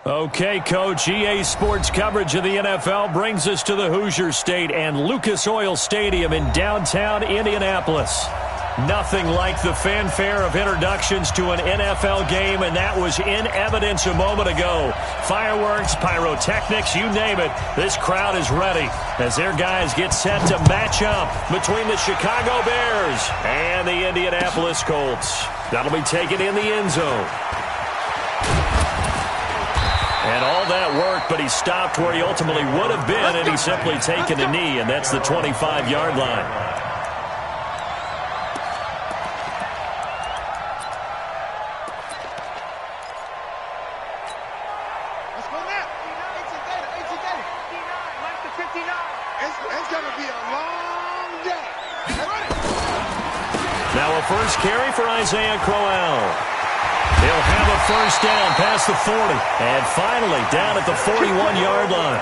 Okay, Coach, EA Sports coverage of the NFL brings us to the Hoosier State and Lucas Oil Stadium in downtown Indianapolis. Nothing like the fanfare of introductions to an NFL game, and that was in evidence a moment ago. Fireworks, pyrotechnics, you name it. This crowd is ready as their guys get set to match up between the Chicago Bears and the Indianapolis Colts. That'll be taken in the end zone. And all that work, but he stopped where he ultimately would have been, and he's simply taken a knee, and that's the 25-yard line. Let's go now. It's going to be a long day. Now a first carry for Isaiah Crowell. He'll have a first down past the 40. And finally, down at the 41-yard line.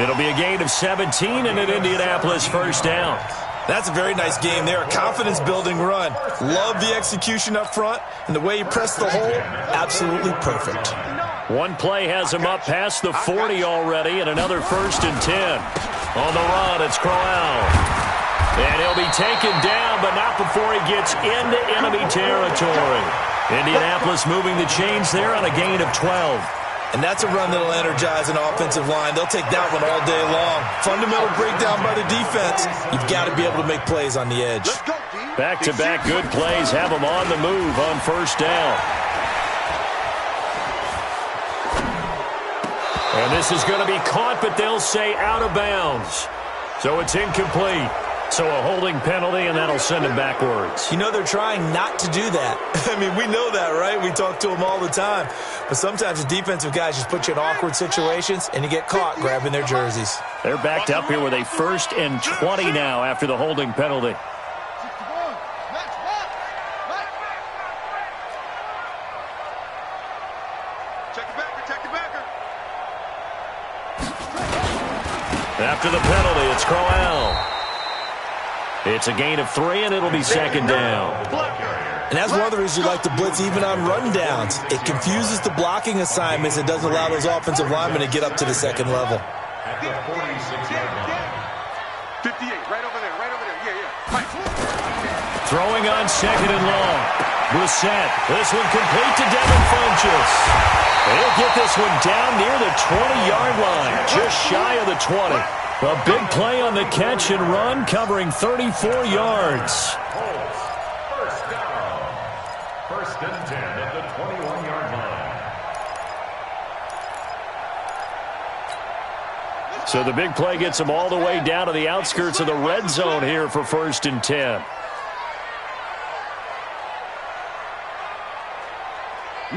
It'll be a gain of 17 and an Indianapolis first down. That's a very nice game there. A confidence-building run. Love the execution up front. And the way he pressed the hole, absolutely perfect. One play has him up past the 40 already, and another first and 10. On the run, it's Crowell. And he'll be taken down, but not before he gets into enemy territory. Indianapolis moving the chains there on a gain of 12. And that's a run that'll energize an offensive line. They'll take that one all day long. Fundamental breakdown by the defense. You've got to be able to make plays on the edge. Back-to-back good plays have them on the move on first down. And this is going to be caught, but they'll say out of bounds. So it's incomplete. So a holding penalty, and that'll send him backwards. You know, they're trying not to do that. I mean, we know that, right? We talk to them all the time. But sometimes the defensive guys just put you in awkward situations, and you get caught grabbing their jerseys. They're backed up here with a 1st and 20 now after the holding penalty. After the penalty, it's Crowell. It's a gain of 3, and it'll be second down. And that's one of the reasons you like to blitz even on rundowns. It confuses the blocking assignments. It doesn't allow those offensive linemen to get up to the second level. 58, right over there, yeah. Throwing on second and long. Brissett, this one complete to Devin Funchess. He'll get this one down near the 20-yard line, just shy of the 20. A big play on the catch and run, covering 34 yards. First down. 1st and 10 at the 21-yard line. So the big play gets them all the way down to the outskirts of the red zone here for 1st and 10.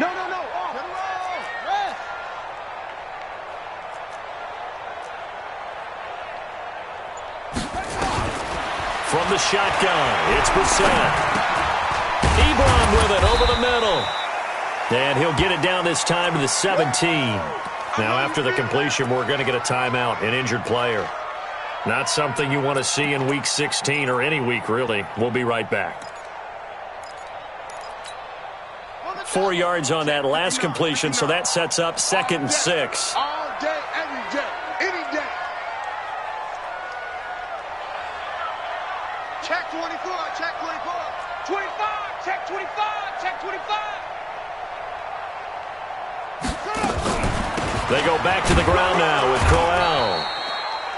No. From the shotgun, it's Brissett. Ebron with it over the middle. And he'll get it down this time to the 17. Now after the completion, we're going to get a timeout, an injured player. Not something you want to see in Week 16 or any week, really. We'll be right back. 4 yards on that last completion, so that sets up 2nd and 6. All day, every day, any day. Check 24, check 24. 25, check 25, check 25. They go back to the ground now with Crowell.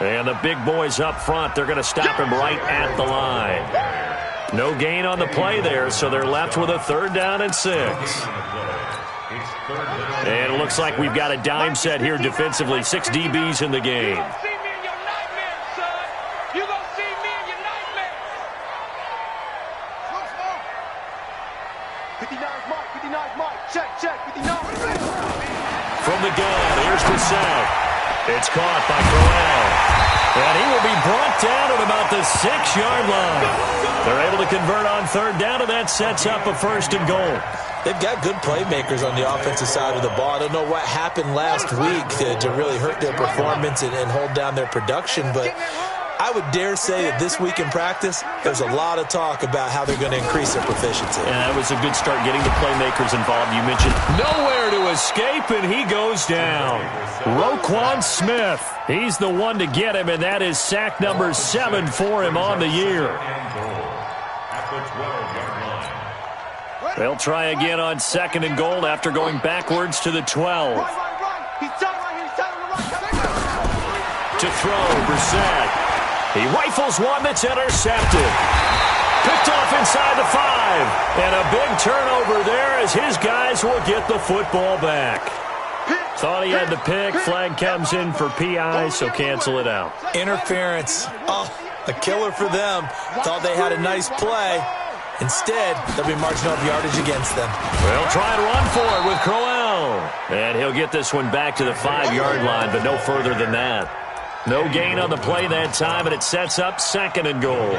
And the big boys up front, they're going to stop him right at the line. No gain on the play there, so they're left with a 3rd down and 6. And it looks like we've got a dime set here defensively. 6 DBs in the game. From the gun, here's Brissett. It's caught by Crowell. And he will be brought down at about the 6-yard line. They're able to convert on 3rd down, and that sets up a 1st and goal. They've got good playmakers on the offensive side of the ball. I don't know what happened last week to really hurt their performance and hold down their production, but I would dare say that this week in practice, there's a lot of talk about how they're going to increase their proficiency. And that was a good start getting the playmakers involved. You mentioned nowhere to escape, and he goes down. Roquan Smith, he's the one to get him, and that is sack number 7 for him on the year. They'll try again on 2nd and goal after going backwards to the 12. To throw, Brissett. He rifles one that's intercepted. Picked off inside the 5. And a big turnover there as his guys will get the football back. Thought he had the pick. Flag comes in for PI, so cancel it out. Interference. Oh, a killer for them. Thought they had a nice play. Instead, they'll be marching up yardage against them. They'll try and run for it with Crowell. And he'll get this one back to the 5-yard line, but no further than that. No gain on the play that time, and it sets up 2nd and goal.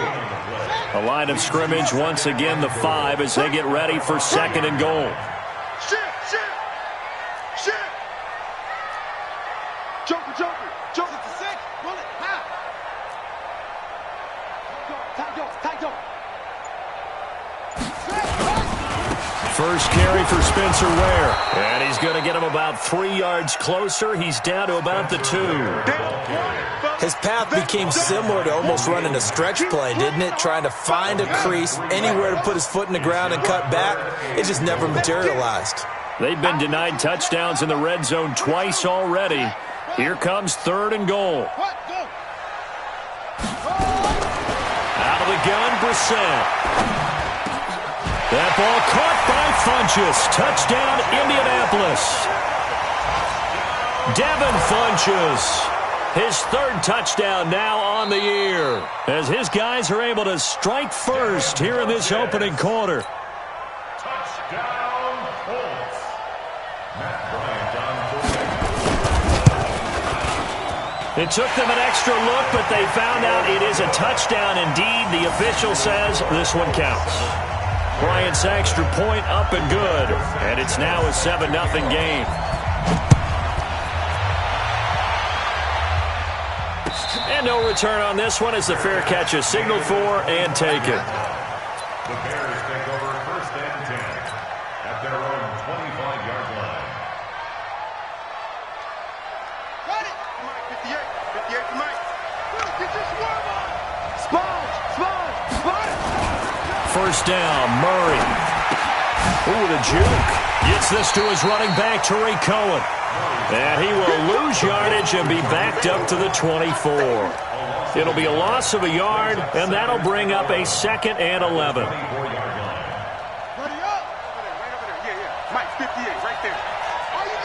A line of scrimmage, once again the 5 as they get ready for 2nd and goal. Joker to 6. Run it. Half. Tight. First carry for Spencer Ware. And he's going to get him about 3 yards closer. He's down to about the 2. His path became similar to almost running a stretch play, didn't it? Trying to find a crease, anywhere to put his foot in the ground and cut back. It just never materialized. They've been denied touchdowns in the red zone twice already. Here comes 3rd and goal. Out of the gun, Brissett. That ball caught by Funchess. Touchdown, Indianapolis. Devin Funchess. His 3rd touchdown now on the year, as his guys are able to strike first here in this opening quarter. Touchdown, Colts. Matt Bryant on It took them an extra look, but they found out it is a touchdown indeed. The official says this one counts. Bryant's extra point up and good, and it's now a 7-0 game. And no return on this one as the fair catch is signaled for and taken. The Bears take over 1st and 10 at their own 25-yard line. Got it. 58 to Mike. Get your swerve on. Sponge. First down, Murray. Ooh, the juke. Gets this to his running back, Tariq Cohen. And he will lose yardage and be backed up to the 24. It'll be a loss of a yard, and that'll bring up a 2nd and 11. Buddy up. Right over there. Yeah. Mike, 58, right there. Are you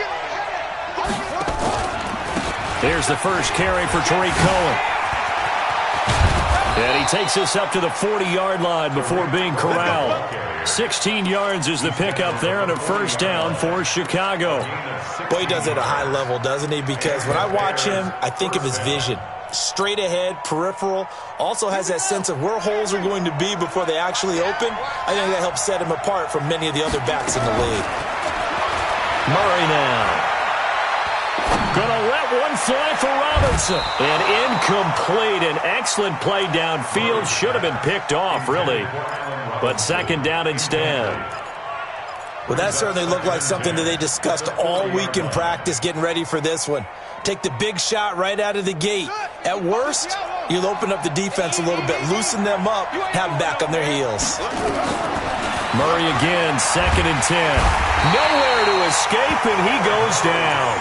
getting Here's the first carry for Tariq Cohen. And he takes this up to the 40-yard line before being corralled. 16 yards is the pickup there and a first down for Chicago. Boy, he does it at a high level, doesn't he? Because when I watch him, I think of his vision. Straight ahead, peripheral, also has that sense of where holes are going to be before they actually open. I think that helps set him apart from many of the other backs in the league. Murray now. Gonna let one fly for Robinson. And incomplete. An excellent play downfield. Should have been picked off, really. But 2nd down instead. Well, that certainly looked like something that they discussed all week in practice getting ready for this one. Take the big shot right out of the gate. At worst, you'll open up the defense a little bit, loosen them up, have them back on their heels. Murray again, 2nd and 10. Nowhere to escape, and he goes down.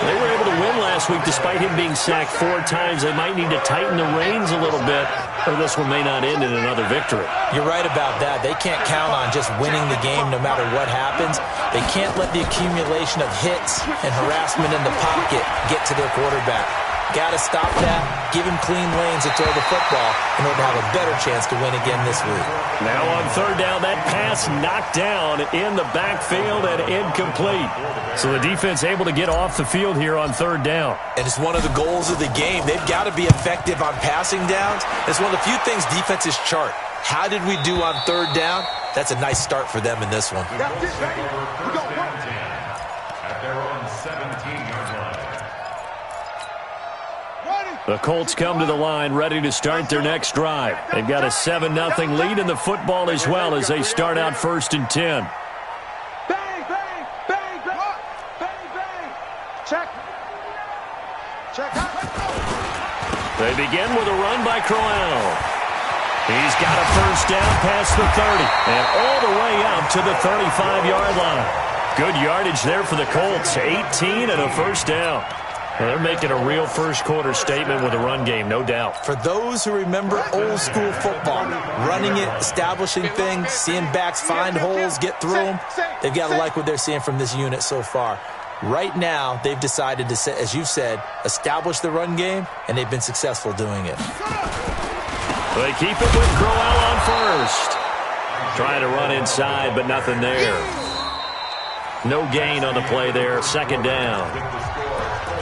They were able to win last week despite him being sacked 4 times. They might need to tighten the reins a little bit, or this one may not end in another victory. You're right about that. They can't count on just winning the game no matter what happens. They can't let the accumulation of hits and harassment in the pocket get to their quarterback. Got to stop that, give him clean lanes to throw the football in order to have a better chance to win again this week. Now on 3rd down, that pass knocked down in the backfield and incomplete. So the defense able to get off the field here on 3rd down. And it's one of the goals of the game. They've got to be effective on passing downs. It's one of the few things defenses chart. How did we do on 3rd down? That's a nice start for them in this one. At their own 17-yard line. Ready. The Colts come to the line ready to start their next drive. They've got a 7-0 lead in the football as well as they start out 1st and 10. Bang, bang, bang, bang, bang, bang. Check. Check out. They begin with a run by Crowell. He's got a 1st down past the 30 and all the way up to the 35-yard line. Good yardage there for the Colts. 18 and a 1st down. They're making a real first-quarter statement with a run game, no doubt. For those who remember old-school football, running it, establishing things, seeing backs find holes, get through them, they've got to like what they're seeing from this unit so far. Right now, they've decided to, as you've said, establish the run game, and they've been successful doing it. They keep it with Crowell on 1st. Trying to run inside, but nothing there. No gain on the play there, 2nd down.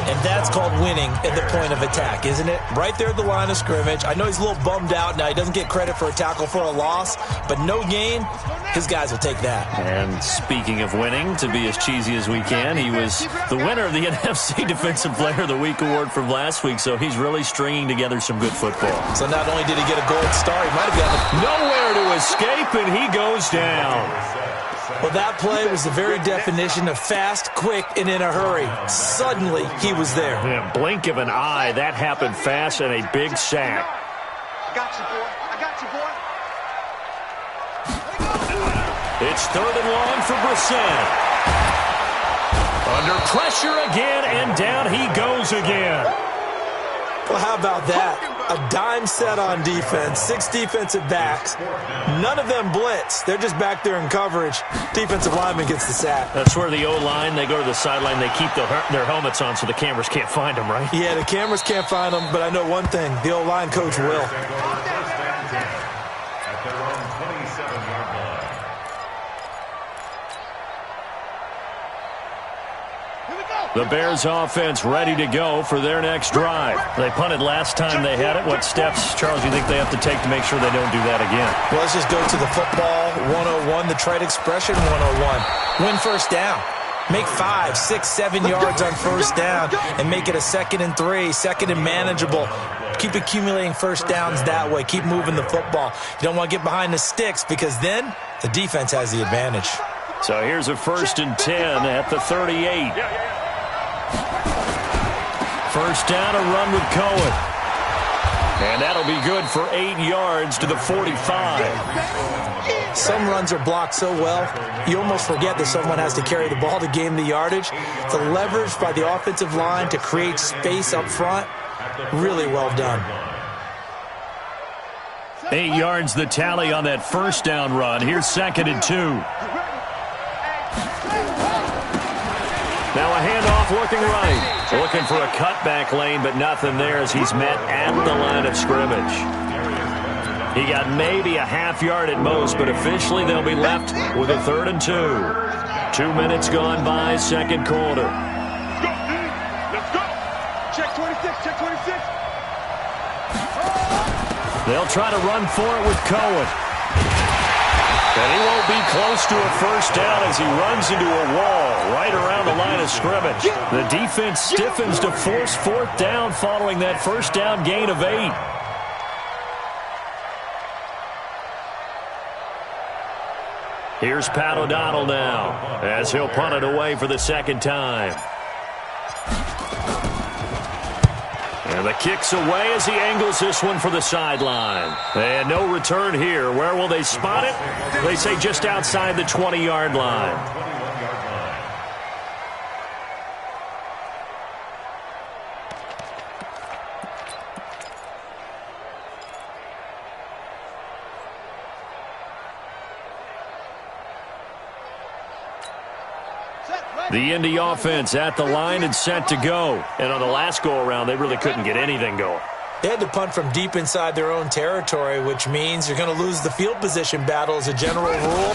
And that's called winning at the point of attack, isn't it? Right there at the line of scrimmage. I know he's a little bummed out now. He doesn't get credit for a tackle for a loss, but no gain, his guys will take that. And speaking of winning, to be as cheesy as we can, he was the winner of the NFC Defensive Player of the Week award from last week, so he's really stringing together some good football. So not only did he get a gold star, he might have gotten nowhere to escape, and he goes down. Well, that play was the very definition of fast, quick, and in a hurry. Suddenly, he was there. Yeah, blink of an eye. That happened fast and a big sack. I got you, boy. I got you, boy. It's 3rd and long for Brissett. Under pressure again, and down he goes again. Well, how about that? A dime set on defense, 6 defensive backs. None of them blitz. They're just back there in coverage. Defensive lineman gets the sack. That's where the O-line, they go to the sideline, they keep their helmets on so the cameras can't find them, right? Yeah, the cameras can't find them, but I know one thing. The O-line coach will. At their own 27-yard line. The Bears offense ready to go for their next drive. They punted last time they had it. What steps, Charles, do you think they have to take to make sure they don't do that again? Well, let's just go to the football 101, the trade expression 101. Win 1st down. Make 5, 6, 7 yards on 1st down and make it a 2nd and 3, 2nd and manageable. Keep accumulating 1st downs that way. Keep moving the football. You don't want to get behind the sticks because then the defense has the advantage. So here's a 1st and 10 at the 38. 1st down, a run with Cohen. And that'll be good for 8 yards to the 45. Some runs are blocked so well, you almost forget that someone has to carry the ball to gain the yardage. The leverage by the offensive line to create space up front, really well done. 8 yards the tally on that 1st down run. Here's 2nd and 2. Now a handoff looking right. Looking for a cutback lane, but nothing there as he's met at the line of scrimmage. He got maybe a half yard at most, but officially they'll be left with a 3rd and 2. 2 minutes gone by, 2nd quarter. Let's go. Check 26, check 26. They'll try to run for it with Cohen. And he won't be close to a 1st down as he runs into a wall right around the line of scrimmage. The defense stiffens to force 4th down following that 1st down gain of 8. Here's Pat O'Donnell now as he'll punt it away for the 2nd time. And the kick's away as he angles this one for the sideline. And no return here. Where will they spot it? They say just outside the 20-yard line. The Indy offense at the line and set to go. And on the last go-around, they really couldn't get anything going. They had to punt from deep inside their own territory, which means you're going to lose the field position battle as a general rule.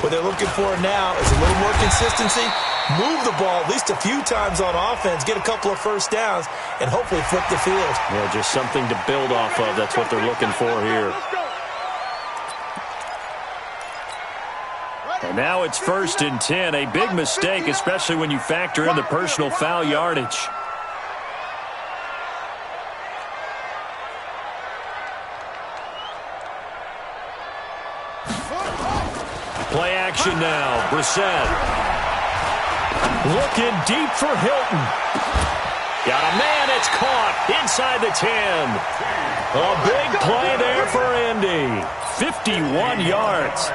What they're looking for now is a little more consistency, move the ball at least a few times on offense, get a couple of 1st downs, and hopefully flip the field. Yeah, just something to build off of. That's what they're looking for here. And now it's 1st and 10. A big mistake, especially when you factor in the personal foul yardage. Play action now. Brissett. Looking deep for Hilton. Got a man. It's caught inside the 10. A big play there for Indy. 51 yards.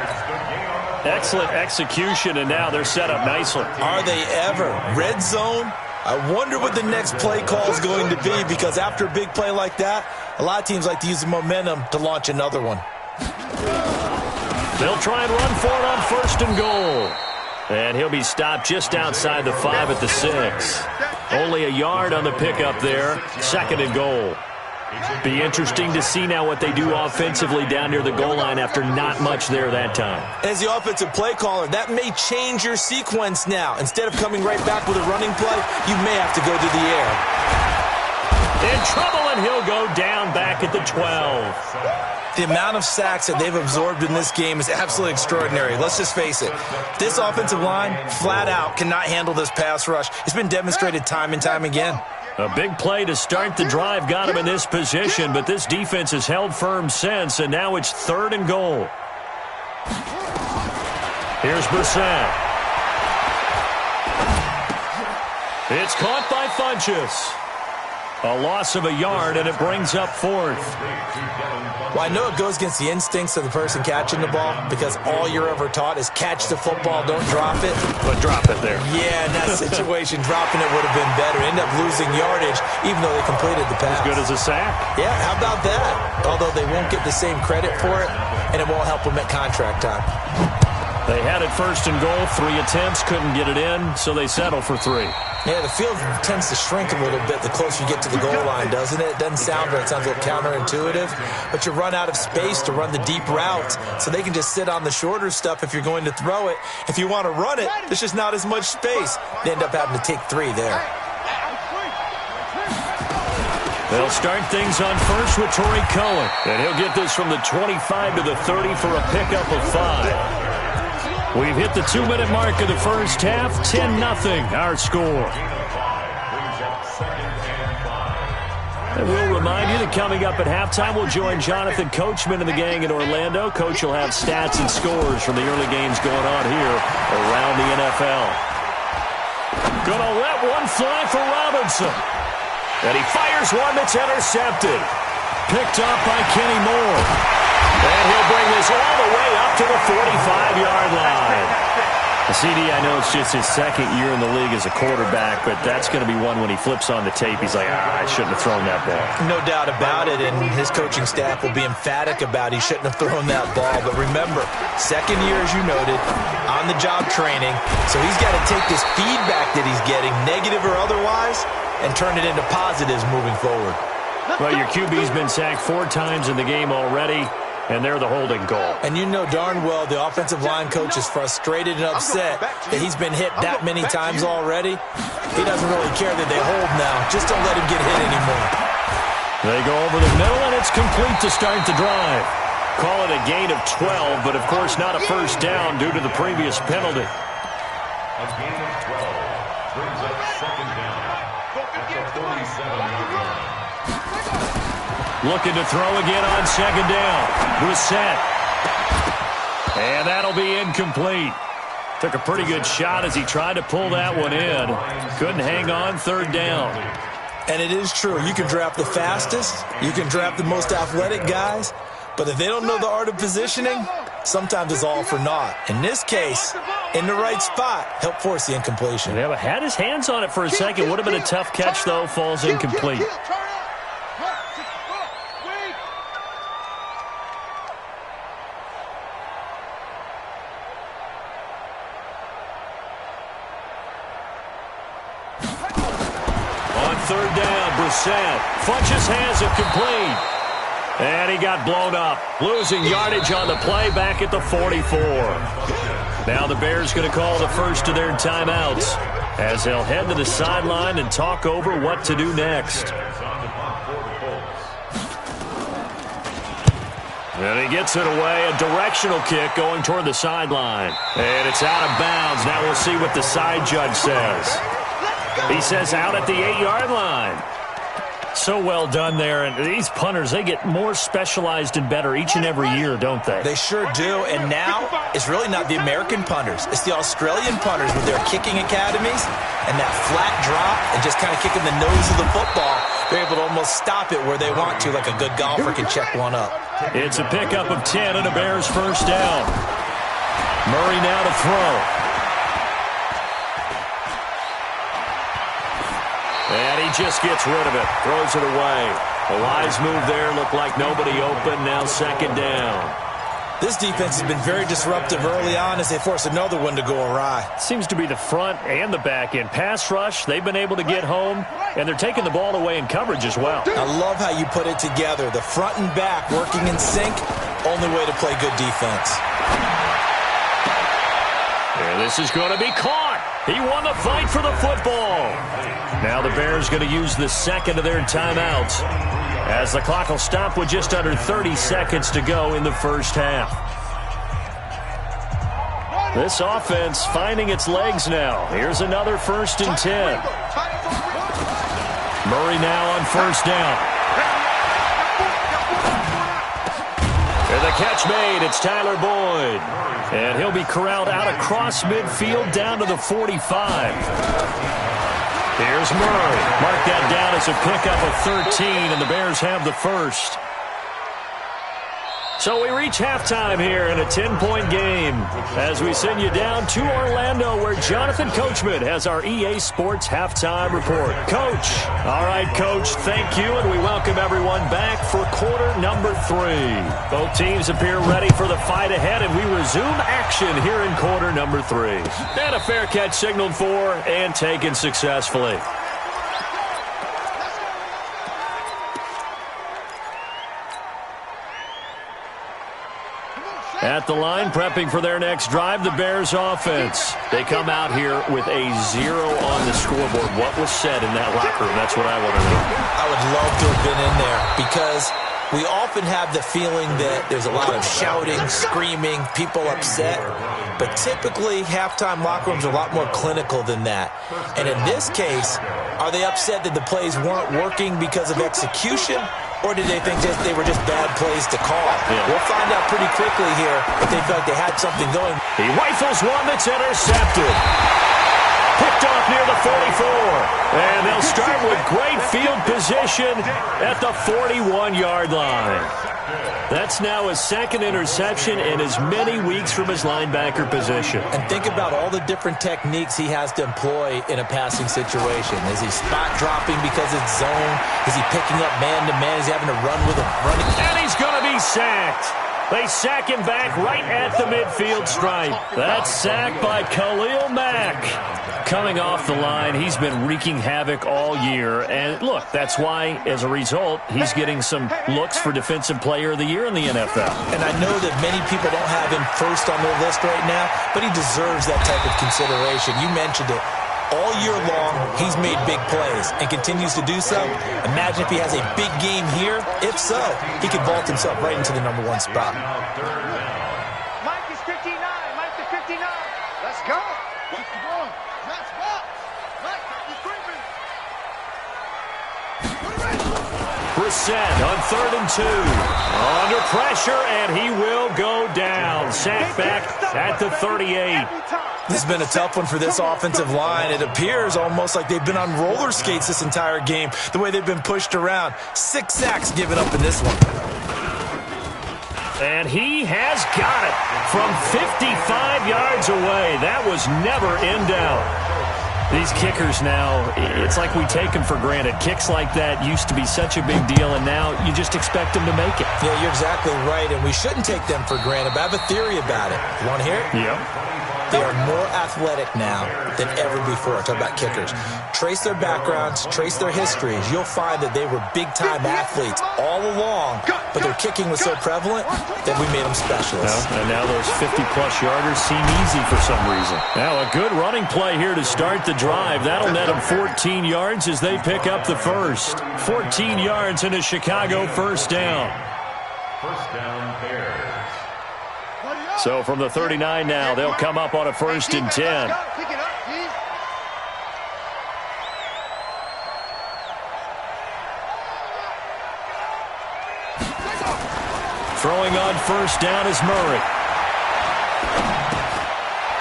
Excellent execution, and now they're set up nicely. Are they ever? Red zone? I wonder what the next play call is going to be, because after a big play like that, a lot of teams like to use the momentum to launch another one. They'll try and run for it on 1st and goal. And he'll be stopped just outside the 5 at the 6. Only a yard on the pickup there. 2nd and goal. Be interesting to see now what they do offensively down near the goal line after not much there that time. As the offensive play caller, that may change your sequence now. Instead of coming right back with a running play, you may have to go to the air. In trouble, and he'll go down back at the 12. The amount of sacks that they've absorbed in this game is absolutely extraordinary. Let's just face it. This offensive line, flat out, cannot handle this pass rush. It's been demonstrated time and time again. A big play to start the drive got him in this position, but this defense has held firm since, and now it's 3rd and goal. Here's Brissett. It's caught by Funchess. A loss of a yard, and it brings up 4th. Well, I know it goes against the instincts of the person catching the ball, because all you're ever taught is catch the football, don't drop it. But drop it there. Yeah, in that situation, dropping it would have been better. End up losing yardage, even though they completed the pass. As good as a sack. Yeah, how about that? Although they won't get the same credit for it, and it won't help them at contract time. They had it 1st and goal, 3 attempts, couldn't get it in, so they settle for 3. Yeah, the field tends to shrink a little bit the closer you get to the goal line, doesn't it? It doesn't sound right. It sounds a little counterintuitive. But you run out of space to run the deep routes, so they can just sit on the shorter stuff if you're going to throw it. If you want to run it, there's just not as much space. They end up having to take 3 there. They'll start things on first with Torrey Cohen. And he'll get this from the 25 to the 30 for a pickup of 5. We've hit the 2-minute mark of the first half. 10-0 our score. And we'll remind you that coming up at halftime, we'll join Jonathan Coachman and the gang in Orlando. Coach will have stats and scores from the early games going on here around the NFL. Gonna let one fly for Robinson. And he fires one that's intercepted. Picked up by Kenny Moore. And he'll bring this all the way up to the 45-yard line. CD, I know it's just his 2nd year in the league as a quarterback, but that's going to be one when he flips on the tape. He's like, I shouldn't have thrown that ball. No doubt about it, and his coaching staff will be emphatic about he shouldn't have thrown that ball. But remember, 2nd year, as you noted, on-the-job training, so he's got to take this feedback that he's getting, negative or otherwise, and turn it into positives moving forward. Well, your QB's been sacked 4 times in the game already, and they're the holding goal. And you know darn well the offensive line coach is frustrated and upset that he's been hit that many times already. He doesn't really care that they hold now. Just don't let him get hit anymore. They go over the middle, and it's complete to start the drive. Call it a gain of 12, but of course not a first down due to the previous penalty. A gain of 12 brings up 2nd down at the 47-yard line. Looking to throw again on 2nd down. Brissett. And that'll be incomplete. Took a pretty good shot as he tried to pull that one in. Couldn't hang on 3rd down. And it is true. You can draft the fastest. You can draft the most athletic guys. But if they don't know the art of positioning, sometimes it's all for naught. In this case, in the right spot, help force the incompletion. Yeah, but had his hands on it for a second. Would have been a tough catch, though. Falls incomplete. On 3rd down, Brissett. Funchess has it complete. And he got blown up. Losing yardage on the play back at the 44. Now the Bears going to call the first of their timeouts as they'll head to the sideline and talk over what to do next. And he gets it away. A directional kick going toward the sideline. And it's out of bounds. Now we'll see what the side judge says. He says out at the 8-yard line. So well done there. And these punters, they get more specialized and better each and every year, don't they? They sure do. And now it's really not the American punters. It's the Australian punters with their kicking academies and that flat drop and just kind of kicking the nose of the football. They're able to almost stop it where they want to, like a good golfer can check one up. It's a pickup of 10 and a Bears first down. Murray now to throw. And he just gets rid of it. Throws it away. A wise move there. Looked like nobody open. Now second down. This defense has been very disruptive early on as they force another one to go awry. Seems to be the front and the back end. Pass rush, they've been able to get home, and they're taking the ball away in coverage as well. I love how you put it together. The front and back working in sync, only way to play good defense. And this is going to be caught. He won the fight for the football. Now the Bears going to use the second of their timeouts, as the clock will stop with just under 30 seconds to go in the first half. This offense finding its legs now. Here's another 1st and 10. Murray now on first down. And the catch made. It's Tyler Boyd. And he'll be corralled out across midfield down to the 45. Here's Murray. Mark that down as a pickup of 13, and the Bears have the first. So we reach halftime here in a 10-point game as we send you down to Orlando, where Jonathan Coachman has our EA Sports halftime report. Coach. All right, Coach, thank you, and we welcome everyone back for quarter number 3. Both teams appear ready for the fight ahead, and we resume action here in quarter number 3. And a fair catch signaled for and taken successfully. At the line, prepping for their next drive, the Bears offense. They come out here with a 0 on the scoreboard. What was said in that locker room? That's what I want to know. I would love to have been in there because we often have the feeling that there's a lot of shouting, screaming, people upset. But typically, halftime locker rooms are a lot more clinical than that. And in this case, are they upset that the plays weren't working because of execution? Or did they think they were just bad plays to call? Yeah. We'll find out pretty quickly here if they feel like they had something going. He rifles one that's intercepted. Picked off near the 44. And they'll start with great field position at the 41-yard line. That's now his second interception in as many weeks from his linebacker position. And think about all the different techniques he has to employ in a passing situation. Is he spot dropping because it's zone? Is he picking up man-to-man? Is he having to run with a running? And he's going to be sacked. They sack him back right at the midfield stripe. That's sacked by Khalil Mack. Coming off the line, he's been wreaking havoc all year. And look, that's why, as a result, he's getting some looks for Defensive Player of the Year in the NFL. And I know that many people don't have him first on their list right now, but he deserves that type of consideration. You mentioned it. All year long, he's made big plays and continues to do so. Imagine if he has a big game here. If so, he could vault himself right into the #1 spot. Mike is 59. Mike is 59. Let's go. What's the ball? Let's go. Mike, he's creeping. Brissett on 3rd and 2. Under pressure, and he will go down. Sacked back at the 38. This has been a tough one for this offensive line. It appears almost like they've been on roller skates this entire game, the way they've been pushed around. 6 sacks given up in this one. And he has got it from 55 yards away. That was never in doubt. These kickers now, it's like we take them for granted. Kicks like that used to be such a big deal, and now you just expect them to make it. Yeah, you're exactly right, and we shouldn't take them for granted, but I have a theory about it. You want to hear it? Yep. They are more athletic now than ever before. Talk about kickers. Trace their backgrounds, trace their histories. You'll find that they were big-time athletes all along, but their kicking was so prevalent that we made them specialists. And now those 50-plus yarders seem easy for some reason. Now a good running play here to start the drive. That'll net them 14 yards as they pick up the first. 14 yards in a Chicago first down. First down, Bears. So from the 39 now, they'll come up on a 1st and 10. Throwing on first down is Murray.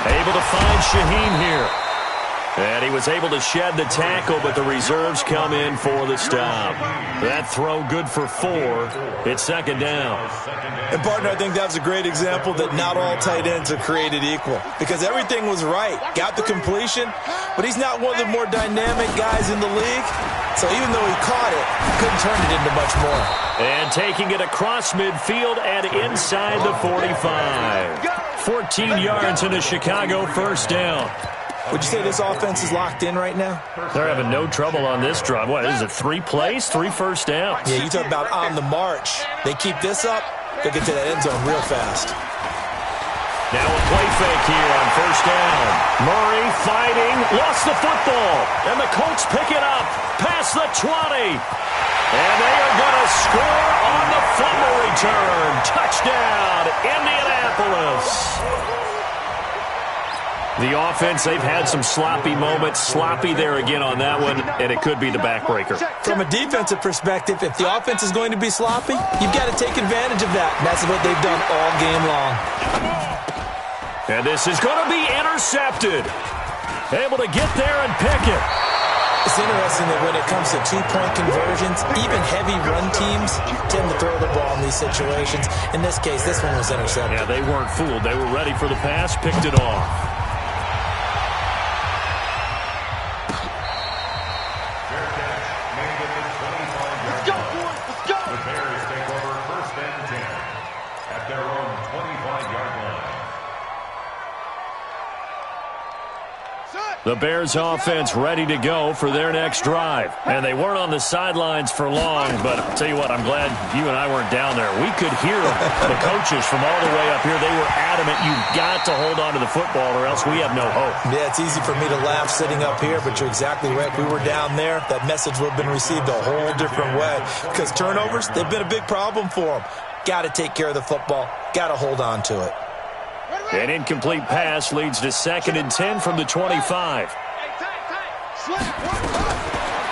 Able to find Shaheen here. And he was able to shed the tackle, but the reserves come in for the stop. That throw good for 4. It's second down. And, partner, I think that's a great example that not all tight ends are created equal. Because everything was right. Got the completion, but he's not one of the more dynamic guys in the league. So even though he caught it, he couldn't turn it into much more. And taking it across midfield and inside the 45. 14 yards and a Chicago first down. Would you say this offense is locked in right now? They're having no trouble on this drive. What, is it 3 plays, 3 first downs? Yeah, you talk about on the march. They keep this up, they'll get to that end zone real fast. Now a play fake here on first down. Murray fighting, lost the football. And the Colts pick it up past the 20. And they are going to score on the fumble return. Touchdown, Indianapolis. The offense, they've had some sloppy moments. Sloppy there again on that one, and it could be the backbreaker. From a defensive perspective, if the offense is going to be sloppy, you've got to take advantage of that. And that's what they've done all game long. And this is going to be intercepted. Able to get there and pick it. It's interesting that when it comes to two-point conversions, even heavy run teams tend to throw the ball in these situations. In this case, this one was intercepted. Yeah, they weren't fooled. They were ready for the pass, picked it off. The Bears offense ready to go for their next drive. And they weren't on the sidelines for long, but I'll tell you what, I'm glad you and I weren't down there. We could hear the coaches from all the way up here. They were adamant, you've got to hold on to the football or else we have no hope. Yeah, it's easy for me to laugh sitting up here, but you're exactly right. If we were down there, that message would have been received a whole different way. Because turnovers, they've been a big problem for them. Got to take care of the football. Got to hold on to it. An incomplete pass leads to 2nd and 10 from the 25.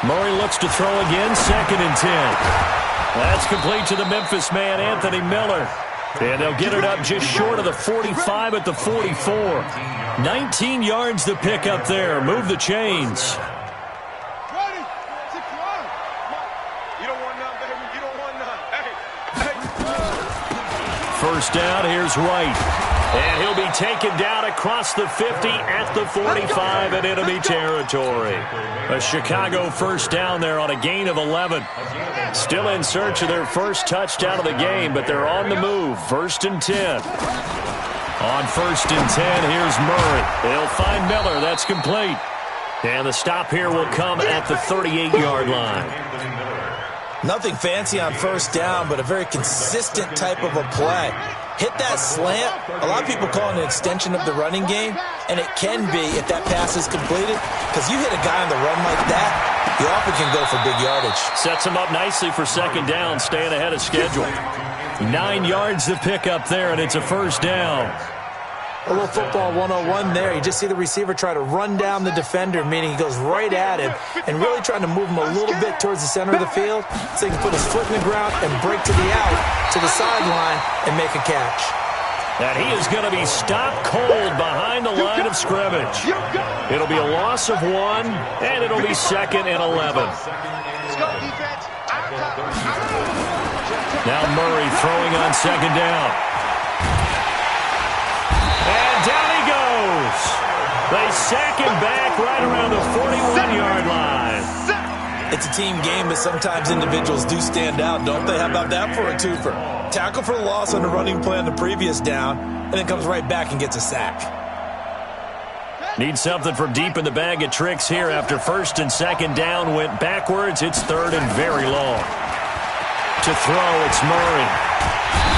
Murray looks to throw again, 2nd and 10. That's complete to the Memphis man, Anthony Miller. And they'll get it up just short of the 45 at the 44. 19 yards to pick up there. Move the chains. First down, here's Wright. And he'll be taken down across the 50 at the 45 in enemy territory. A Chicago first down there on a gain of 11. Still in search of their first touchdown of the game, but they're on the move. 1st and 10. On 1st and 10, here's Murray. They'll find Miller. That's complete. And the stop here will come at the 38-yard line. Nothing fancy on first down, but a very consistent type of a play. Hit that slant. A lot of people call it an extension of the running game, and it can be if that pass is completed, because you hit a guy on the run like that, you often can go for big yardage. Sets him up nicely for second down, staying ahead of schedule. 9 yards to pick up there, and it's a first down. A little football 101 there. You just see the receiver try to run down the defender, meaning he goes right at him and really trying to move him a little bit towards the center of the field so he can put his foot in the ground and break to the out, to the sideline, and make a catch. And he is going to be stopped cold behind the line of scrimmage. It'll be a loss of 1, and it'll be 2nd and 11. Now Murray throwing on second down. And down he goes. They sack him back right around the 41-yard line. It's a team game, but sometimes individuals do stand out, don't they? How about that for a twofer? Tackle for the loss on the running play on the previous down, and then comes right back and gets a sack. Need something from deep in the bag of tricks here after 1st and 2nd down went backwards. It's 3rd and very long. To throw, it's Murray.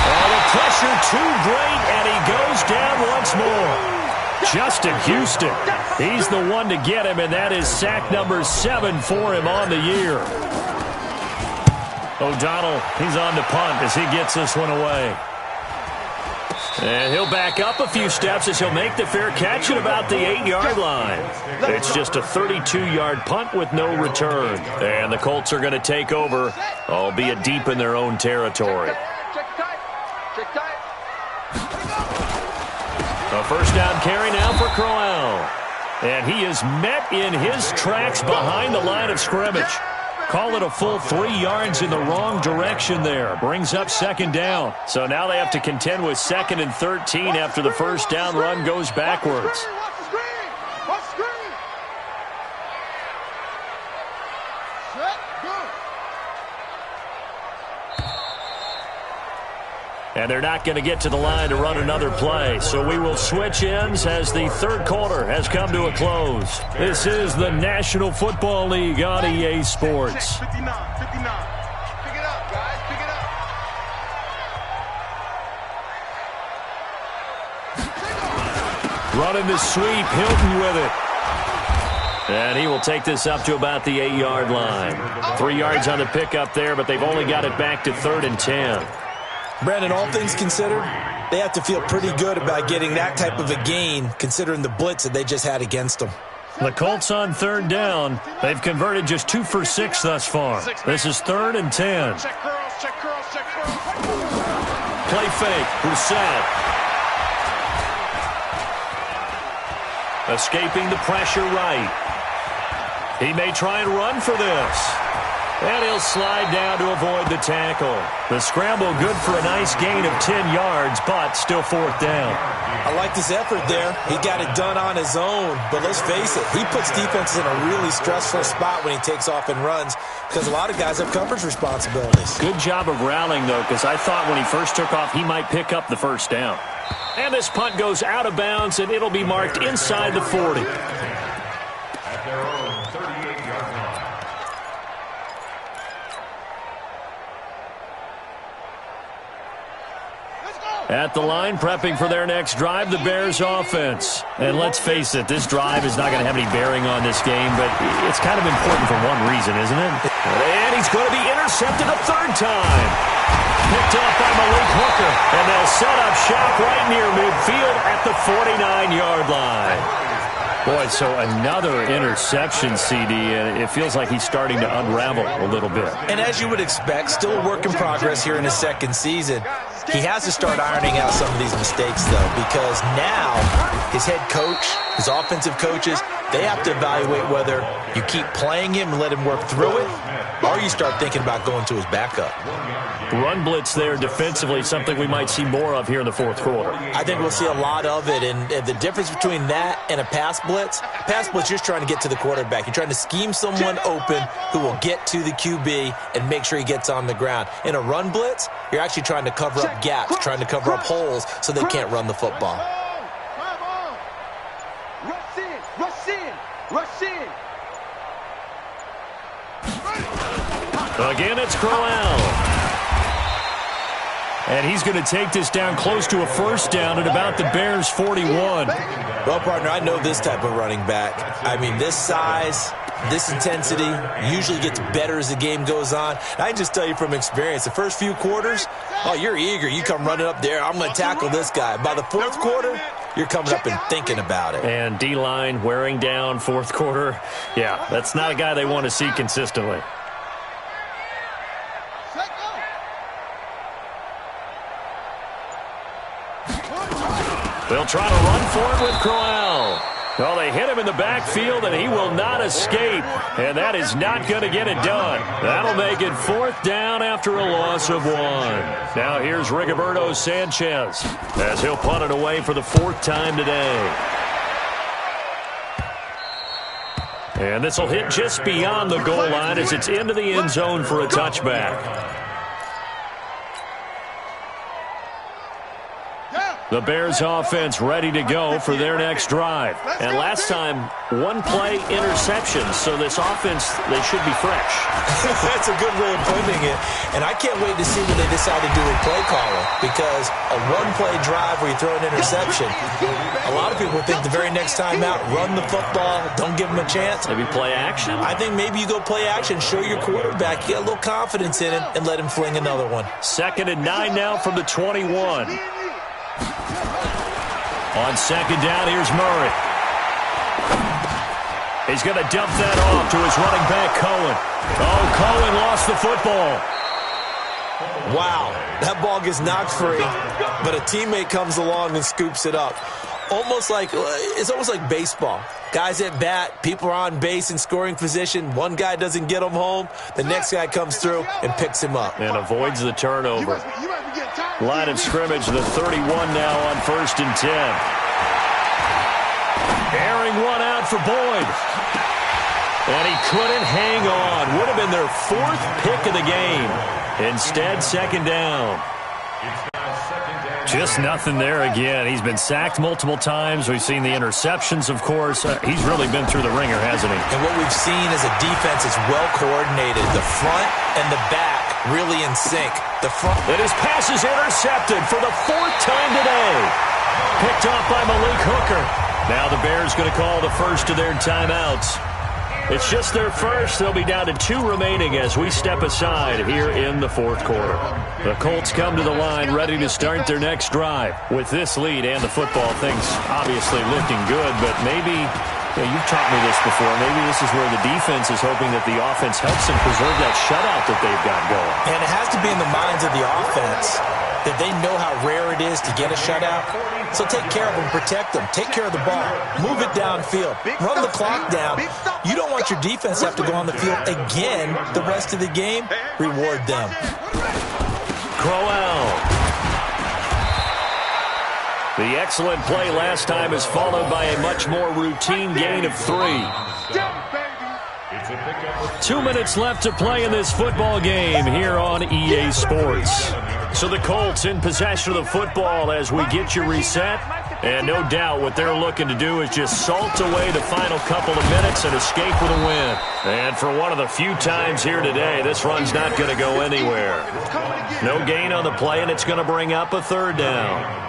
Oh, the pressure too great, and he goes down once more. Justin Houston, he's the one to get him, and that is sack number 7 for him on the year. O'Donnell, he's on the punt as he gets this one away. And he'll back up a few steps as he'll make the fair catch at about the 8-yard line. It's just a 32-yard punt with no return. And the Colts are going to take over, albeit deep in their own territory. A first down carry now for Crowell. And he is met in his tracks behind the line of scrimmage. Call it a full 3 yards in the wrong direction there. Brings up second down. So now they have to contend with 2nd and 13 after the first down run goes backwards. And they're not going to get to the line to run another play. So we will switch ends as the third quarter has come to a close. This is the National Football League on EA Sports. 59. Pick it up, guys. Pick it up. Running the sweep, Hilton with it. And he will take this up to about the 8-yard line. 3 yards on the pickup there, but they've only got it back to 3rd and 10. Brandon, all things considered, they have to feel pretty good about getting that type of a gain, considering the blitz that they just had against them. The Colts on 3rd down. They've converted just 2 for 6 thus far. This is 3rd and 10. Check curls, check curls, check curls. Play fake. Brissett. Escaping the pressure right. He may try and run for this. And he'll slide down to avoid the tackle. The scramble good for a nice gain of 10 yards, but still 4th down. I like his effort there. He got it done on his own. But let's face it, he puts defenses in a really stressful spot when he takes off and runs because a lot of guys have coverage responsibilities. Good job of rallying, though, because I thought when he first took off, he might pick up the first down. And this punt goes out of bounds, and it'll be marked inside the 40. At their own 38-yard line. At the line, prepping for their next drive, the Bears offense. And let's face it, this drive is not going to have any bearing on this game, but it's kind of important for one reason, isn't it? And he's going to be intercepted a 3rd time. Picked up by Malik Hooker, and they'll set up shop right near midfield at the 49-yard line. Boy, so another interception, CD, and it feels like he's starting to unravel a little bit. And as you would expect, still a work in progress here in his 2nd season. He has to start ironing out some of these mistakes, though, because now his head coach, his offensive coaches, they have to evaluate whether you keep playing him and let him work through it, or you start thinking about going to his backup. Run blitz there defensively, something we might see more of here in the 4th quarter. I think we'll see a lot of it, and the difference between that and a pass blitz, you're just trying to get to the quarterback. You're trying to scheme someone open who will get to the QB and make sure he gets on the ground. In a run blitz, you're actually trying to cover up gaps, trying to cover up holes so they can't run the football. Rush in. Again, it's Crowell. And he's going to take this down close to a first down at about the Bears' 41. Well, partner, I know this type of running back. I mean, this size, this intensity usually gets better as the game goes on. And I can just tell you from experience, the first few quarters, oh, you're eager. You come running up there, I'm going to tackle this guy. By the 4th quarter, you're coming up and thinking about it. And D-line wearing down 4th quarter. Yeah, that's not a guy they want to see consistently. They'll try to run for it with Crowell. Well, they hit him in the backfield, and he will not escape. And that is not going to get it done. That'll make it 4th down after a loss of 1. Now here's Rigoberto Sanchez as he'll punt it away for the 4th time today. And this will hit just beyond the goal line as it's into the end zone for a touchback. The Bears offense ready to go for their next drive. And last time, 1-play interception. So this offense, they should be fresh. That's a good way of putting it. And I can't wait to see when they decide to do a play calling. Because a 1-play drive where you throw an interception, a lot of people think the very next time out, run the football, don't give them a chance. Maybe play action? I think maybe you go play action, show your quarterback, get a little confidence in it, and let him fling another one. 2nd and 9 now from the 21. On 2nd down, here's Murray. He's going to dump that off to his running back, Cohen. Oh, Cohen lost the football. Wow, that ball gets knocked free, but a teammate comes along and scoops it up. almost like baseball. Guys at bat, people are on base in scoring position. One guy doesn't get him home. The next guy comes through and picks him up. And avoids the turnover. Line of scrimmage, the 31 now on 1st and 10. Airing one out for Boyd. And he couldn't hang on. Would have been their 4th pick of the game. Instead, 2nd down. Just nothing there again. He's been sacked multiple times. We've seen the interceptions, of course. He's really been through the ringer, hasn't he? And what we've seen is a defense is well coordinated. The front and the back really in sync. The front. And his pass is intercepted for the 4th time today. Picked off by Malik Hooker. Now the Bears going to call the first of their timeouts. It's just their first. They'll be down to 2 remaining as we step aside here in the 4th quarter. The Colts come to the line ready to start their next drive. With this lead and the football, things obviously looking good, but maybe, you've taught me this before, maybe this is where the defense is hoping that the offense helps them preserve that shutout that they've got going. And it has to be in the minds of the offense that they know how rare it is to get a shutout. So take care of them, protect them, take care of the ball, move it downfield, run the clock down. You don't want your defense to have to go on the field again the rest of the game. Reward them. Crowell. The excellent play last time is followed by a much more routine gain of 3. 2 minutes left to play in this football game here on EA Sports. So the Colts in possession of the football as we get you reset. And no doubt what they're looking to do is just salt away the final couple of minutes and escape with a win. And for one of the few times here today, this run's not going to go anywhere. No gain on the play, and it's going to bring up a 3rd down.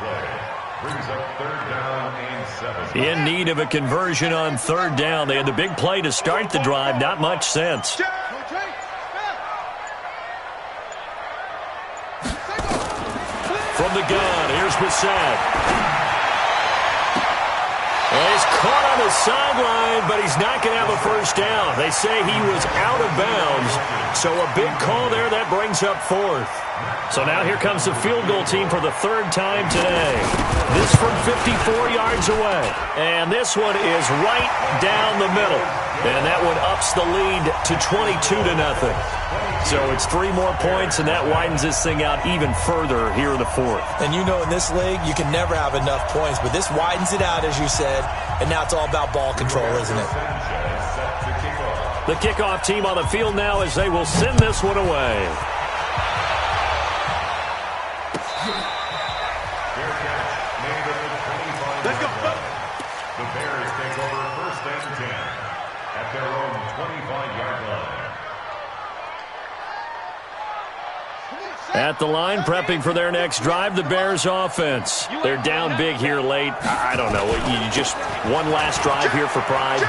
In need of a conversion on 3rd down. They had the big play to start the drive. Not much sense. From the gun, here's Bissett. Well, he's caught on the sideline, but he's not going to have a 1st down. They say he was out of bounds, so a big call there that brings up 4th. So now here comes the field goal team for the 3rd time today. This from 54 yards away. And this one is right down the middle. And that one ups the lead to 22-0. So it's 3 more points, and that widens this thing out even further here in the 4th. And you know in this league, you can never have enough points, but this widens it out, as you said, and now it's all about ball control, isn't it? The kickoff team on the field now as they will send this one away. Let's go. The Bears take over 1st and 10 at their own 25-yard line. At the line, prepping for their next drive, the Bears offense. They're down big here late. I don't know. You just one last drive here for pride?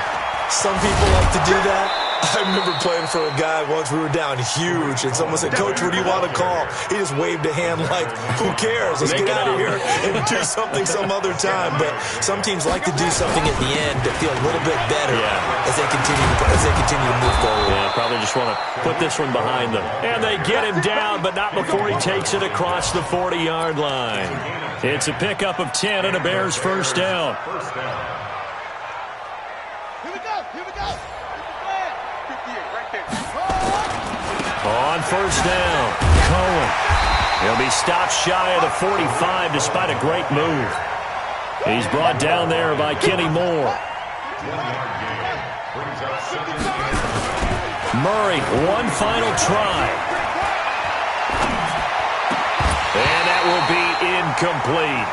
Some people like to do that. I remember playing for a guy once. We were down huge, and someone said, "Coach, what do you want to call?" He just waved a hand like, "Who cares? Let's get out of here and do something some other time." But some teams like to do something at the end to feel a little bit better as they continue to move forward. Yeah, probably just want to put this one behind them. And they get him down, but not before he takes it across the 40-yard line. It's a pickup of 10 and a Bears 1st down. On 1st down, Cohen. He'll be stopped shy of the 45 despite a great move. He's brought down there by Kenny Moore. Murray, one final try. And that will be incomplete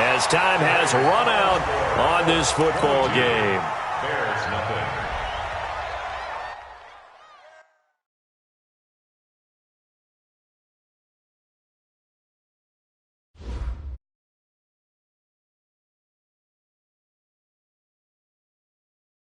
as time has run out on this football game. Bears nothing.